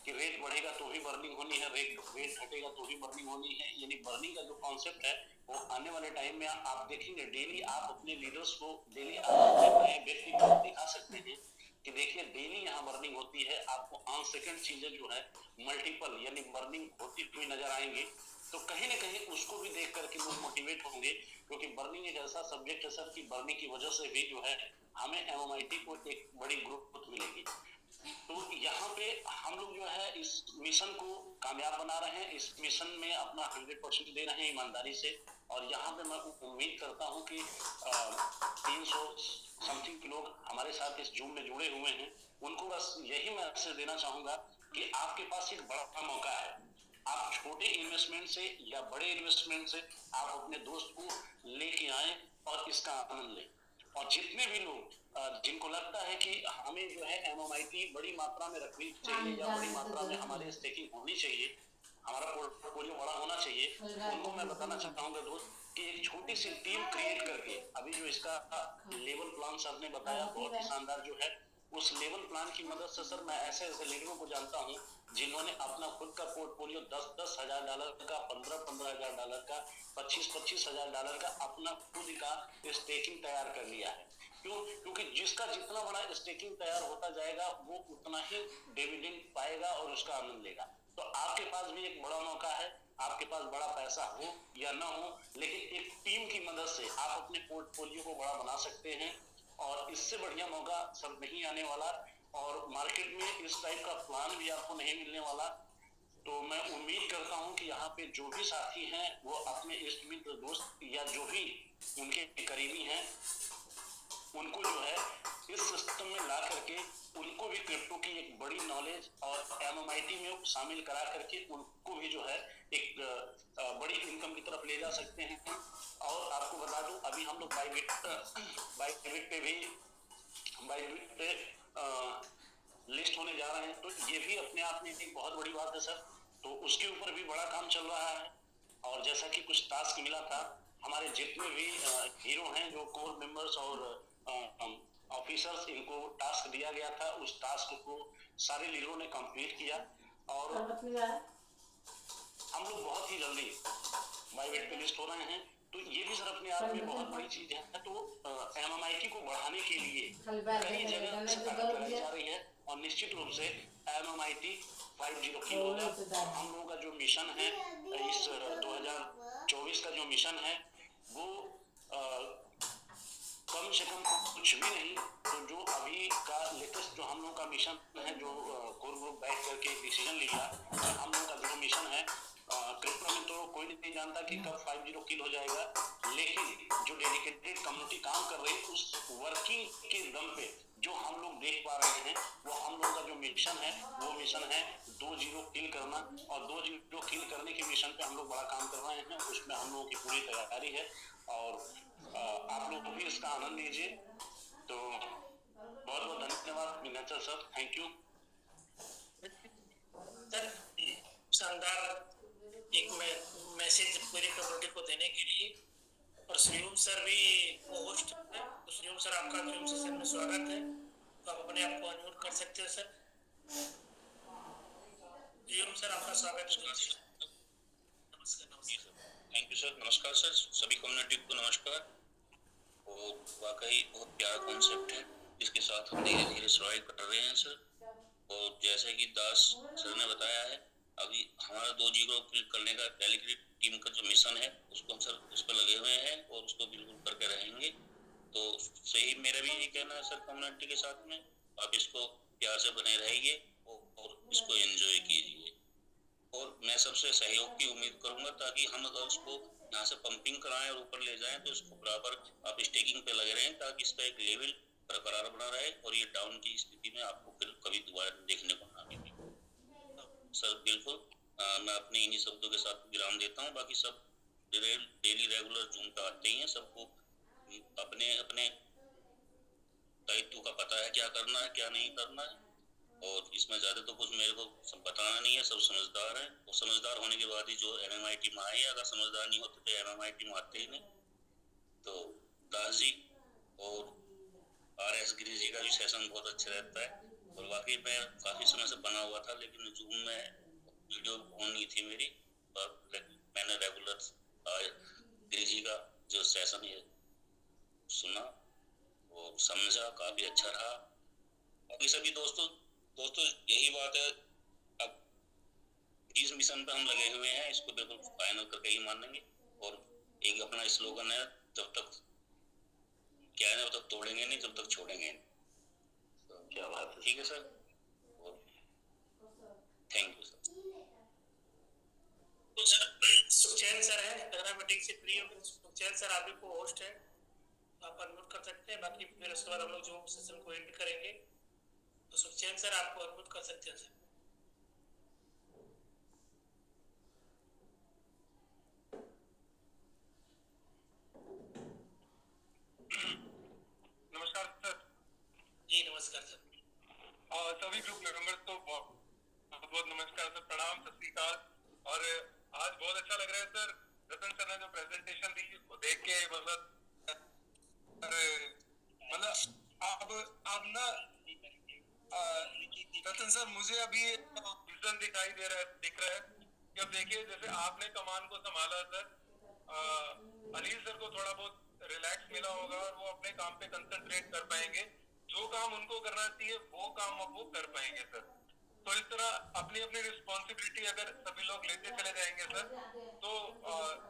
Speaker 3: कि रेट बढ़ेगा तो भी बर्निंग होनी है, रेट घटेगा तो भी बर्निंग होनी है। यानी बर्निंग का जो कॉन्सेप्ट है वो आने वाले टाइम में आप देखेंगे, डेली आप अपने लीडर्स को, डेली आप अपने नए व्यक्ति को दिखा सकते हैं कि देखिए डेली यहाँ बर्निंग होती है। आपको ऑन सेकंड चीजें जो है मल्टीपल यानी बर्निंग होती हुई नजर आएंगे। तो कहीं ना कहीं उसको भी देख करके लोग मोटिवेट होंगे, क्योंकि बर्निंग एक ऐसा सब्जेक्ट है सर कि बर्निंग की वजह से भी जो है हमें MIT को एक बड़ी ग्रोथ मिलेगी। तो यहाँ पे हम लोग जो है इस मिशन को कामयाब बना रहे हैं, इस मिशन में अपना 100% दे रहे हैं ईमानदारी से। और यहाँ पे मैं उम्मीद करता हूँ कि 300 समथिंग लोग हमारे साथ इस जूम में जुड़े हुए हैं। उनको बस यही मैसेज देना चाहूंगा कि आपके पास एक बड़ा मौका है। आप छोटे इन्वेस्टमेंट से या बड़े इन्वेस्टमेंट से आप अपने दोस्त को लेके आए और इसका आनंद लें। और जितने भी लोग जिनको लगता है कि हमें जो है MIT बड़ी मात्रा में रखनी चाहिए या बड़ी मात्रा में हमारे स्टेकिंग होनी चाहिए, हमारा पोर्टफोलियो बड़ा होना चाहिए, उनको मैं बताना चाहूंगा दोस्त कि एक छोटी सी टीम क्रिएट करके, अभी जो इसका लेवल प्लान सर ने बताया बहुत ही शानदार जो है, उस लेवल प्लान की मदद से सर मैं ऐसे ऐसे लीडरों को जानता हूँ जिन्होंने अपना खुद का पोर्टफोलियो $10-10 हजार का, $15-15 हजार का, $25-25 हजार का अपना खुद का स्टेकिंग तैयार कर लिया है। क्यों? क्योंकि जिसका जितना बड़ा स्टेकिंग तैयार होता जाएगा वो उतना ही डिविडेंड पाएगा और उसका आनंद लेगा। तो आपके पास भी एक बड़ा मौका है, आपके पास बड़ा पैसा हो या ना हो, लेकिन एक टीम की मदद से आप अपने पोर्टफोलियो को बड़ा बना सकते हैं। और इससे बढ़िया मौका सब नहीं आने वाला, और मार्केट में इस टाइप का प्लान भी आपको नहीं मिलने वाला। तो मैं उम्मीद करता हूं कि यहाँ पे जो भी साथी हैं वो अपने इष्ट मित्र दोस्त या जो भी उनके करीबी हैं उनको जो है इस सिस्टम में ला करके उनको भी क्रिप्टो की एक बड़ी नॉलेज और MIT में शामिल करा करके उनको भी जो है एक बड़ी इनकम की तरफ ले जा सकते हैं। और आपको बता दूं अभी हम लोग बाइबिट पे लिस्ट होने जा रहे हैं, तो ये भी अपने आप में एक बहुत बड़ी बात है सर। तो उसके ऊपर भी बड़ा काम चल रहा है। और जैसा कि कुछ टास्क मिला था, हमारे जितने भी हीरो हैं जो कोर मेंबर्स और ऑफिसर्स, इनको टास्क दिया गया था, उस टास्क को सारे लीडरों ने कंप्लीट किया। और हम लोग बहुत ही जल्दी बाइबिट पे लिस्ट हो रहे हैं। तो ये भी सर अपने आप में बहुत बड़ी चीज है। तो MIT को बढ़ाने के लिए कई जगह से ताकत लगाई जा रही है, और निश्चित रूप से MIT 5-0 की होगा। और हम लोगों का जो मिशन है इस 2024 का जो मिशन है वो कम से कम कुछ भी नहीं तो जो अभी का लेटेस्ट जो हम लोग का मिशन है, जो कोर ग्रुप बैठ करके डिसीजन लिया, हम लोग का जो मिशन है, क्रिप्टो में तो कोई नहीं जानता कि कब 50 किल हो जाएगा, लेकिन जो डेडिकेटेड कम्युनिटी काम कर रही है उस वर्किंग के दम पे जो हम लोग देख पा रहे हैं, वो हम लोग का जो मिशन है वो मिशन है 20 किल करना, और 20 किल करने के मिशन पे हम लोग बड़ा काम कर रहे हैं, उसमें हम लोगों की पूरी तैयारी है, और आप लोग भी इसका आनंद लीजिए। तो बहुत बहुत धन्यवाद Vinod sir, thank you
Speaker 2: sir. शानदार एक मैसेज पूरी कम्युनिटी को देने के लिए, और सुयुम सर भी होस्ट है, तो सुयुम सर आपका जुम सेशन में स्वागत है, तो आप अपने आप को अनम्यूट कर सकते हैं सर। सुयुम सर आपका स्वागत है।
Speaker 4: नमस्कार थैंक यू सर। नमस्कार सर, सभी कम्युनिटी को नमस्कार। और वाकई बहुत प्यारा कॉन्सेप्ट है जिसके साथ हम धीरे धीरे सर्वाइव कर रहे हैं सर। और जैसे कि दास सर ने बताया है, अभी हमारा 2 किल करने का डेलीगेट टीम का जो मिशन है उसको हम सर उस पर लगे हुए हैं और उसको बिल्कुल करके रहेंगे। तो सही मेरा भी यही कहना है सर कम्युनिटी के साथ में, आप इसको प्यार से बने रहिए और इसको एंजॉय कीजिए। और मैं सबसे सहयोग की उम्मीद करूंगा ताकि हम अगर उसको यहाँ से पंपिंग कराएं और ऊपर ले जाएं तो इसको बराबर आप स्टेकिंग पे लगे रहें ताकि इसका एक लेवल बरकरार बना रहे और ये डाउन की स्थिति में आपको फिर कभी दोबारा देखने को ना मिले। सर बिल्कुल मैं अपने इन्हीं शब्दों के साथ विराम देता हूँ। बाकी सब डेली रेगुलर जूम पे आते ही हैं, सबको अपने अपने दायित्व का पता है क्या करना है क्या नहीं करना है, और इसमें ज्यादा तो कुछ मेरे को बताना नहीं है। सब समझदार हैं और समझदार होने के बाद ही जो एमएमआईटी में आए, अगर समझदार नहीं होते तो एमएमआईटी में आते ही नहीं। तो दास जी और आरएस गिरी जी का भी सेशन बहुत अच्छा रहता है, और वाकई मैं काफी समय से बना हुआ था लेकिन जूम में वीडियो ऑन नहीं थी मेरी, पर मैंने रेगुलर गिरी जी का जो सेशन है सुना और समझा, काफी अच्छा रहा। बाकी सभी दोस्तों यही बात है, अब जिस मिशन पे हम लगे हुए हैं इसको बिल्कुल फाइनल करके ही मानेंगे। और एक अपना स्लोगन है, जब तक क्या है, जब तक तोड़ेंगे नहीं जब तक छोड़ेंगे नहीं। तो
Speaker 3: क्या बात है,
Speaker 4: ठीक है सर, थैंक यू सर।
Speaker 2: तो सर सुखचैन सर है पैरामेडिक से फ्री हो, सुखचैन सर आप ही को होस्ट है, आप अनम्यूट कर सकते हैं। बाकी फिर उसके बाद हम लोग जो सेशन को एंड करेंगे, तो सुखचैन सर आपको अनम्यूट कर सकते हैं सर।
Speaker 5: नमस्कार सर।
Speaker 2: जी नमस्कार सर।
Speaker 5: सभी ग्रुप मेंबर्स को बहुत बहुत नमस्कार सर, प्रणाम, सत श्री अकाल। और आज बहुत अच्छा लग रहा है सर, रतन सर ने जो प्रेजेंटेशन दी उसको देख के, मतलब अब ना रतन सर मुझे अभी विजन दिख रहा है कि अब देखिए जैसे आपने कमान को संभाला सर, अनिल सर को थोड़ा बहुत रिलैक्स मिला होगा और वो अपने काम पे कंसंट्रेट कर पाएंगे, जो काम उनको करना चाहिए वो काम अब वो कर पाएंगे सर। तो इस तरह अपनी अपनी रिस्पॉन्सिबिलिटी अगर सभी लोग लेते चले जाएंगे सर, तो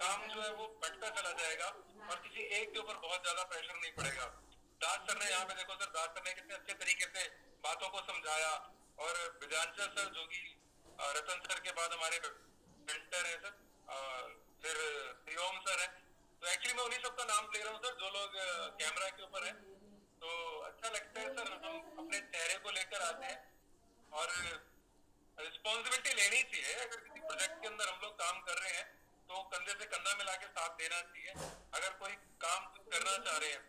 Speaker 5: काम जो है वो बढ़ता चला जाएगा और किसी एक के ऊपर बहुत ज्यादा प्रेशर नहीं पड़ेगा। दास सर ने यहाँ पे देखो सर, दास सर ने कितने अच्छे तरीके से बातों को समझाया, और विद्यांचल सर जो कि रतन सर के बाद हमारे मेंटर है सर, फिर त्रियोम सर है। तो एक्चुअली मैं उन्हीं सबका नाम ले रहा हूँ सर जो लोग कैमरा के ऊपर है। तो अच्छा लगता है सर, हम अपने चेहरे को लेकर आते हैं और रिस्पॉन्सिबिलिटी लेनी चाहिए। अगर किसी प्रोजेक्ट के अंदर हम लोग काम कर रहे हैं तो कंधे से कंधा मिला के साथ देना चाहिए, अगर कोई काम करना चाह रहे हैं।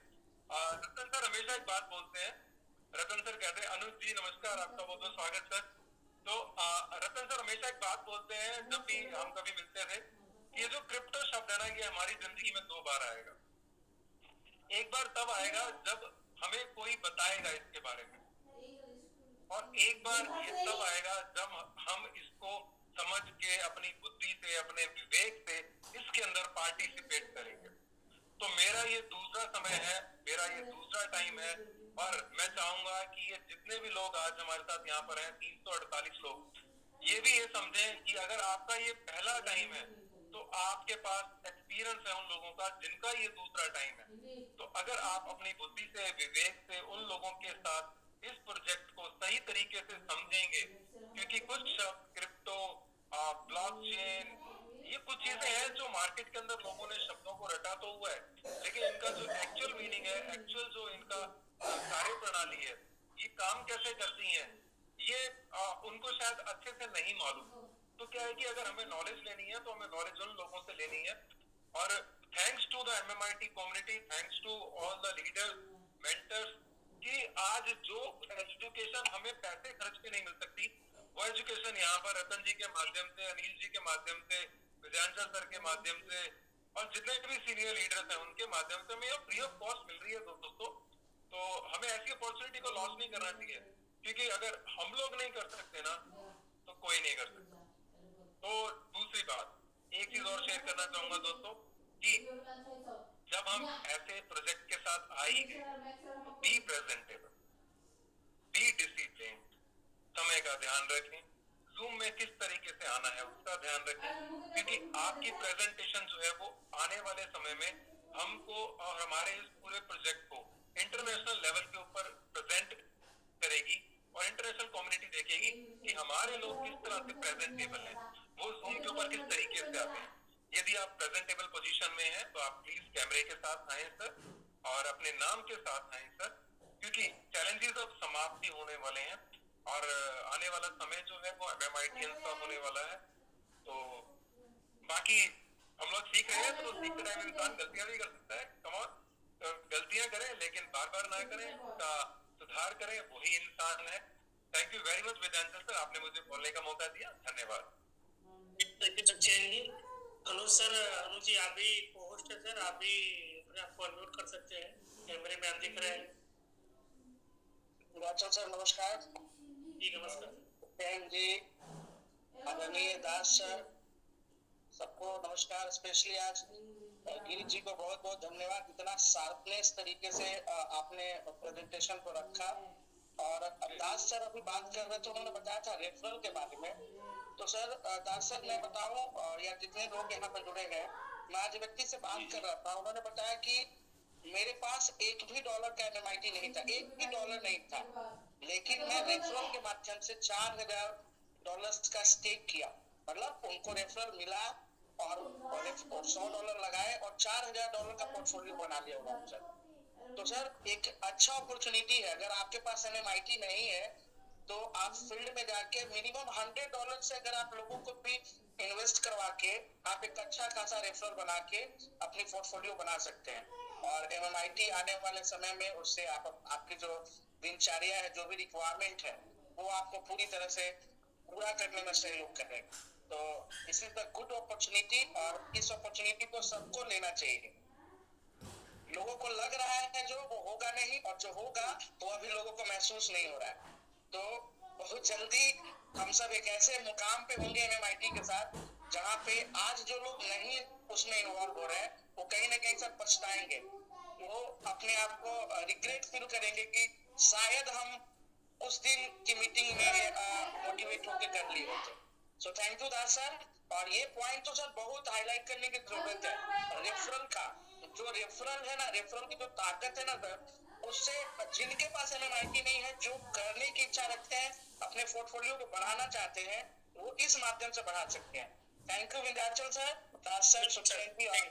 Speaker 5: रतन सर हमेशा एक बात बोलते हैं, रतन सर कहते हैं, अनुज जी नमस्कार, आपका बहुत बहुत स्वागत सर। तो रतन सर हमेशा एक बात बोलते हैं जब भी हम कभी मिलते थे, कि ये जो क्रिप्टो शब्द है ना, ये हमारी जिंदगी में 2 बार आएगा। एक बार तब आएगा जब हमें कोई बताएगा इसके बारे में, और एक बार ये तब आएगा जब हम इसको समझ के अपनी बुद्धि से, अपने विवेक से इसके अंदर पार्टिसिपेट करेंगे। तो मेरा ये दूसरा समय है, मेरा ये दूसरा टाइम है, और मैं चाहूंगा कि ये जितने भी लोग आज हमारे साथ यहाँ पर हैं, 348 लोग, ये भी ये समझें कि अगर आपका ये पहला टाइम है तो आपके पास एक्सपीरियंस है उन लोगों का जिनका ये दूसरा टाइम है। तो अगर आप अपनी बुद्धि से, विवेक से उन लोगों के साथ इस तरीके से समझेंगे, क्योंकि कुछ शब्द क्रिप्टो, ब्लॉकचेन, ये कुछ चीजें हैं जो मार्केट के अंदर लोगों ने शब्दों को रटा तो हुआ है, लेकिन इनका जो एक्चुअल मीनिंग है, एक्चुअल जो इनका कार्य प्रणाली है, ये काम कैसे करती हैं, ये उनको शायद अच्छे से नहीं मालूम। तो क्या है कि अगर हमें नॉलेज लेनी है तो हमें नॉलेज उन लोगों से लेनी है। और thanks to the MMIT community, thanks to all the leaders, mentors, कि आज जो एजुकेशन हमें पैसे खर्च के नहीं मिल सकती, वो एजुकेशन यहाँ पर रतन जी के माध्यम से, अनिल जी के माध्यम से, विजयांचल सर के माध्यम से और जितने भी सीनियर लीडर्स हैं उनके माध्यम से हमें फ्री ऑफ कॉस्ट मिल रही है दोस्तों। तो हमें ऐसी अपॉर्चुनिटी को लॉस नहीं करना चाहिए, क्योंकि अगर हम लोग नहीं कर सकते ना तो कोई नहीं कर सकता। तो दूसरी बात, एक चीज और शेयर करना चाहूंगा दोस्तों, कि जब हम ऐसे प्रोजेक्ट के साथ आ ही गए तो बी प्रेजेंटेबल, बी डिसिप्लिन, समय का ध्यान रखें, जूम में किस तरीके से आना है उसका ध्यान रखें, क्योंकि आपकी प्रेजेंटेशन जो है वो आने वाले समय में हमको और हमारे इस पूरे प्रोजेक्ट को इंटरनेशनल लेवल के ऊपर प्रेजेंट करेगी और इंटरनेशनल कम्युनिटी देखेगी कि हमारे लोग किस तरह से प्रेजेंटेबल हैं, वो जूम के ऊपर किस तरीके से आते हैं। यदि आप प्रेजेंटेबल पोजीशन में हैं तो आप प्लीज कैमरे के साथ आएं सर, और अपने नाम के साथ आएं सर, क्योंकि चैलेंजेस अब समाप्ति होने वाले हैं और आने वाला समय जो है वो MMITians का होने वाला है। तो बाकी हम लोग सीख रहे हैं, तो सीखते टाइम इंसान गलतियां भी कर सकता है, कमॉन, तो गलतियां करें लेकिन बार बार ना करें, उसका सुधार करें, वही इंसान है। Thank you very much Vidyanchal sir, आपने मुझे बोलने का मौका दिया, धन्यवाद।
Speaker 2: अनुज सर, अनुज जी आप भी होस्ट है सर, आप भी अपने आप को अनम्यूट कर सकते हैं, कैमरे में आप दिख रहे हैं।
Speaker 6: विद्यांचल सर नमस्कार।
Speaker 2: जी नमस्कार।
Speaker 6: बहन जी, आदरणीय दास सर, सबको नमस्कार। स्पेशली आज गिरी जी को बहुत बहुत धन्यवाद, इतना शार्पनेस तरीके से आपने प्रेजेंटेशन को रखा। और दास सर अभी बात कर रहे थे, उन्होंने बताया था रेफरल के बारे में। तो सर दास सर मैं बताऊं, या जितने लोग यहाँ पर जुड़े हैं, मैं आज व्यक्ति से बात कर रहा था, उन्होंने बताया कि मेरे पास एक भी डॉलर का MMIT नहीं था, एक भी डॉलर नहीं था, लेकिन मैं रेफरल के माध्यम से $4000 का स्टेक किया। मतलब उनको रेफरल मिला और $100 लगाए और $4000 का पोर्टफोलियो बना लिया उन्होंने सर। तो सर एक अच्छा अपॉर्चुनिटी है, अगर आपके पास MMIT नहीं है तो आप फील्ड में जाके मिनिमम $100 से अगर आप लोगों को भी इन्वेस्ट करवा के आप एक अच्छा खासा रेफरल बना के अपनी पोर्टफोलियो बना सकते हैं। और MMIT आने वाले समय में उससे आपकी जो दिनचर्या है, जो भी रिक्वायरमेंट है, वो आपको पूरी तरह से पूरा करने में सहयोग करेगा। तो this is the good opportunity, और इस अपॉर्चुनिटी को सबको लेना चाहिए। लोगों को लग रहा है जो वो होगा नहीं, और जो होगा वो अभी लोगों को महसूस नहीं हो रहा है। तो बहुत जल्दी हम सब एक ऐसे मुकाम पे होंगे MMIT के साथ, जहाँ पे आज जो लोग नहीं उसमें इन्वॉल्व हो रहे हैं, वो कहीं ना कहीं सब पछताएंगे, वो अपने आप को रिग्रेट फील करेंगे कि शायद हम उस दिन की मीटिंग में मोटिवेट होकर कर लिए होते। So thank you Das sir. और ये पॉइंट तो सर बहुत हाईलाइट करने की जरूरत है, रेफरल का। जो रेफरल है ना, रेफरल की जो ताकत है ना सर, उससे जिनके पास MMIT नहीं है, जो करने की इच्छा रखते हैं, अपने पोर्टफोलियो को बढ़ाना चाहते हैं, वो इस माध्यम से बढ़ा सकते हैं। Thank you Vindhyachal sir, Das sir, Sukhchain और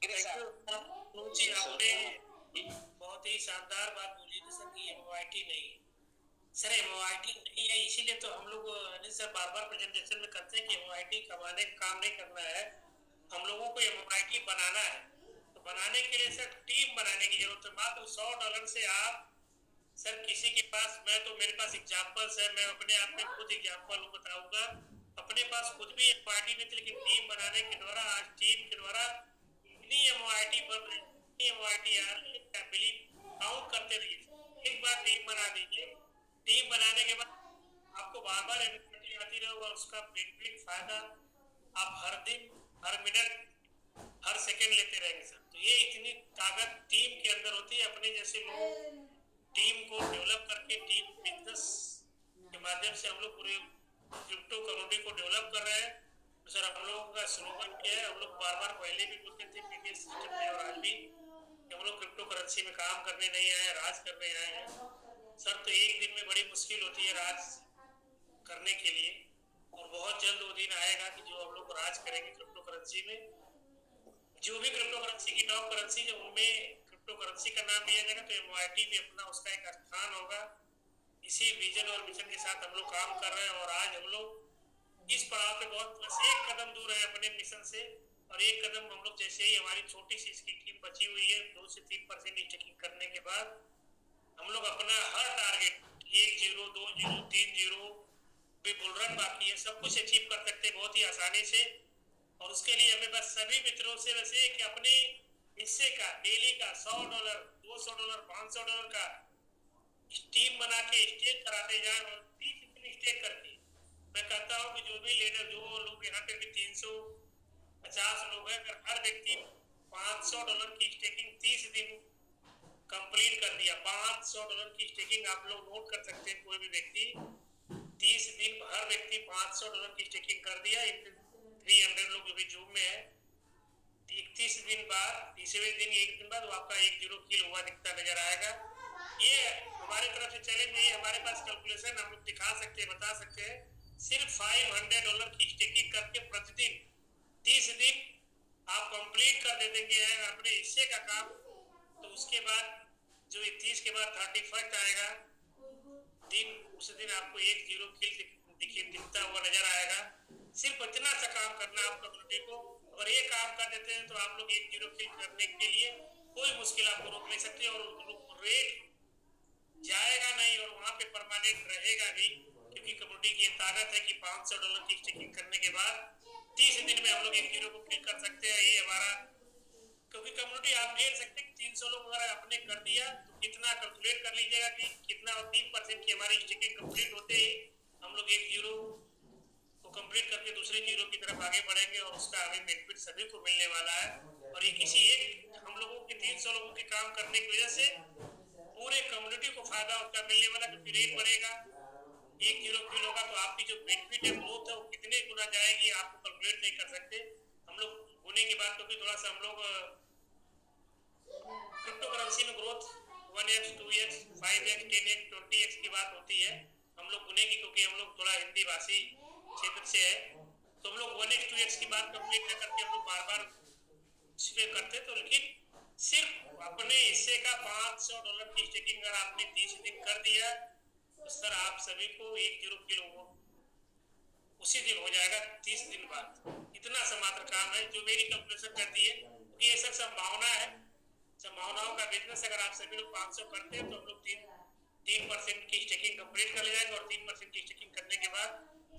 Speaker 6: गिरीश सर।
Speaker 2: जी आपने बहुत ही शानदार बात बोली थी सर कि MMIT नहीं है। सर MMIT नहीं है, इसीलिए तो हम लोग सर बार बार प्रेजेंटेशन में करते हैं कि MMIT कमाने का काम नहीं करना है, हम लोगों को MMIT बनाना है। तो बनाने के लिए सर टीम बनाने की जरूरत है। मात्र $100 से आप सर किसी के पास, मैं तो मेरे पास एग्जाम्पल्स है, मैं अपने आप में खुद एग्जाम्पल बताऊंगा, अपने पास खुद भी MMIT नहीं थी, लेकिन टीम बनाने के द्वारा, आज टीम के द्वारा इतनी MMIT बन रही, इतनी MMIT आ रही है, बिलीव काउंट करते रहिए। एक बार टीम बना दीजिए, टीम बनाने के बाद आपको बार बार MMIT आती रहेगा, उसका बेनिफिट फायदा आप हर दिन, हर मिनट, हर सेकंड लेते रहेंगे सर। तो ये इतनी ताकत टीम के अंदर होती है। अपने जैसे लोग टीम को डेवलप करके, टीम बिजनेस के माध्यम से हम लोग पूरे क्रिप्टो कम्युनिटी को डेवलप कर रहे हैं। तो सर हम लोगों का स्लोगन क्या है, हम लोग बार बार पहले भी बोलते थे प्रीवियस सिस्टम में और आज भी, हम लोग क्रिप्टो करेंसी में काम करने नहीं आए, राज करने आए हैं। सर तो एक दिन में बड़ी मुश्किल होती है राज करने के लिए, और बहुत जल्द वो दिन आएगा कि जो हम लोग राज करेंगे क्रिप्टो करेंसी में। जो भी क्रिप्टो करेंसी की टॉप करेंसी है उनमें क्रिप्टो करेंसी का नाम लिया जाएगा, तो MYT भी अपना उसका एक स्थान होगा। इसी विजन और मिशन के साथ हम लोग काम कर रहे हैं, और आज हम लोग इस पड़ाव पे बहुत बस एक कदम दूर है अपने मिशन से। और एक कदम हम लोग जैसे ही हमारी छोटी सी इसकी टीम बची हुई है 2 से 3% स्टेकिंग करने के बाद हम लोग अपना हर टारगेट 1-0, 2-0, 3-0 भी बुलरन बाकी है, सब कुछ अचीव कर सकते हैं बहुत ही आसानी से। और उसके लिए हमें बस सभी मित्रों से वैसे कि अपने हिस्से का डेली का $100, $200, $500 का टीम बना के स्टेक कराते जाए, और 30 दिन स्टेक करके मैं कहता हूँ कि जो भी लीडर, जो लोग यहाँ पे भी 350 लोग हैं, अगर हर व्यक्ति $500 की स्टेकिंग 30 दिन कंप्लीट कर दिया, $500 की स्टेकिंग आप लोग नोट कर सकते हैं, कोई भी व्यक्ति 30 दिन हर व्यक्ति $500 की स्टेकिंग कर दिया, 300 लोग जो भी जूम में है, 31 दिन बाद, 30वें दिन एक दिन बाद वो आपका 1-0 किल हुआ दिखता नजर आएगा। ये हमारी तरफ से चैलेंज नहीं है, हमारे पास कैलकुलेशन हम लोग दिखा सकते हैं, बता सकते हैं। सिर्फ $500 की स्टेकिंग करके प्रतिदिन 30 दिन आप कंप्लीट कर देंगे अपने हिस्से का काम, तो उसके बाद जो 30 के बाद 31 आएगा दिन, उस दिन आपको 1-0 किल दिखता हुआ नजर आएगा। सिर्फ इतना सा काम करना आप कम्युनिटी को, अगर ये काम कर देते हैं तो आप लोग 1-0 किल करने के लिए कोई मुश्किल आपको रोक नहीं सकती, और रेट जाएगा नहीं और वहां पे परमानेंट रहेगा भी, क्योंकि कम्युनिटी की ताकत है कि $500 की स्टेकिंग करने के बाद 30 दिन में हम लोग 1-0 को किल कर सकते हैं। ये हमारा, क्योंकि कम्युनिटी आप देख सकते हैं 300 लोग अगर आपने कर दिया तो कितना कैलकुलेट कर लीजिएगा कि कितना, और 3% की हमारी स्टेकिंग कंप्लीट होते ही हम लोग 1-0 को कंप्लीट करके दूसरे 0 की तरफ आगे बढ़ेंगे, और उसका हमें बेनिफिट सभी को मिलने वाला है। और ये किसी एक हम लोगों के 300 लोगों के काम करने की वजह से पूरे कम्युनिटी को फायदा उसका मिलने वाला, क्योंकि रेट बढ़ेगा, 1-0 किल होगा तो आपकी जो बेनिफिट है ग्रोथ है वो कितने गुना जाएगी आपको कैलकुलेट नहीं कर सकते हम लोग होने के बाद। क्योंकि थोड़ा सा हम लोग क्रिप्टो करेंसी में growth 1x, 2x, 5x, 10x, 20x की बात होती है, हम लोग गुनेंगे, क्योंकि हम लोग थोड़ा हिंदी भाषी क्षेत्र से है, तो हम लोग 1x, 2x की बात कंप्लीट न करके हम लोग बार बार इस पे करते। तो लेकिन सिर्फ अपने हिस्से का $500 की स्टेकिंग अगर आपने 30 दिन कर दिया तो सर आप सभी को 1-0 किल उसी दिन हो जाएगा 30 दिन बाद। इतना सा मात्र काम है जो मेरी कैलकुलेशन करती है, क्योंकि ये सब संभावना है, संभावनाओं का बिजनेस। अगर आप सभी लोग 500 करते हैं तो हम लोग 3% की स्टेकिंग कंप्लीट कर ले जाएंगे, और 3% की स्टेकिंग करने के बाद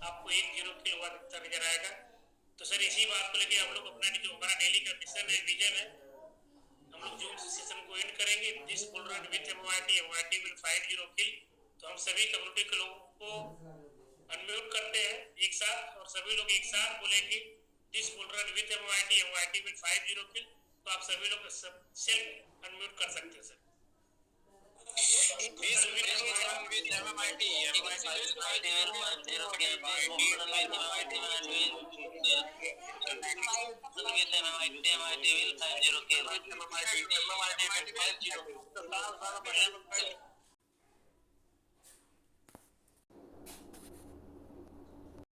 Speaker 2: आपको 1-0 किल हुआ दिखता नजर आएगा। तो सर इसी बात को लेके हम लोग अपना जो हमारा डेली का मिशन है, विजन है, हम लोग जूम सेशन को एंड करेंगे this bull run with MYT will 5-0 किल। तो हम सभी कम्युनिटी के लोगों को अनम्यूट करते हैं एक साथ, और सभी लोग एक साथ बोलेंगे this bull run with MYT will 5-0 किल। तो आप सभी लोग सेल्फ अनम्यूट कर सकते हैं sir.
Speaker 6: This bull run with MMIT will 5-0 kill. MMIT will 5-0 kill.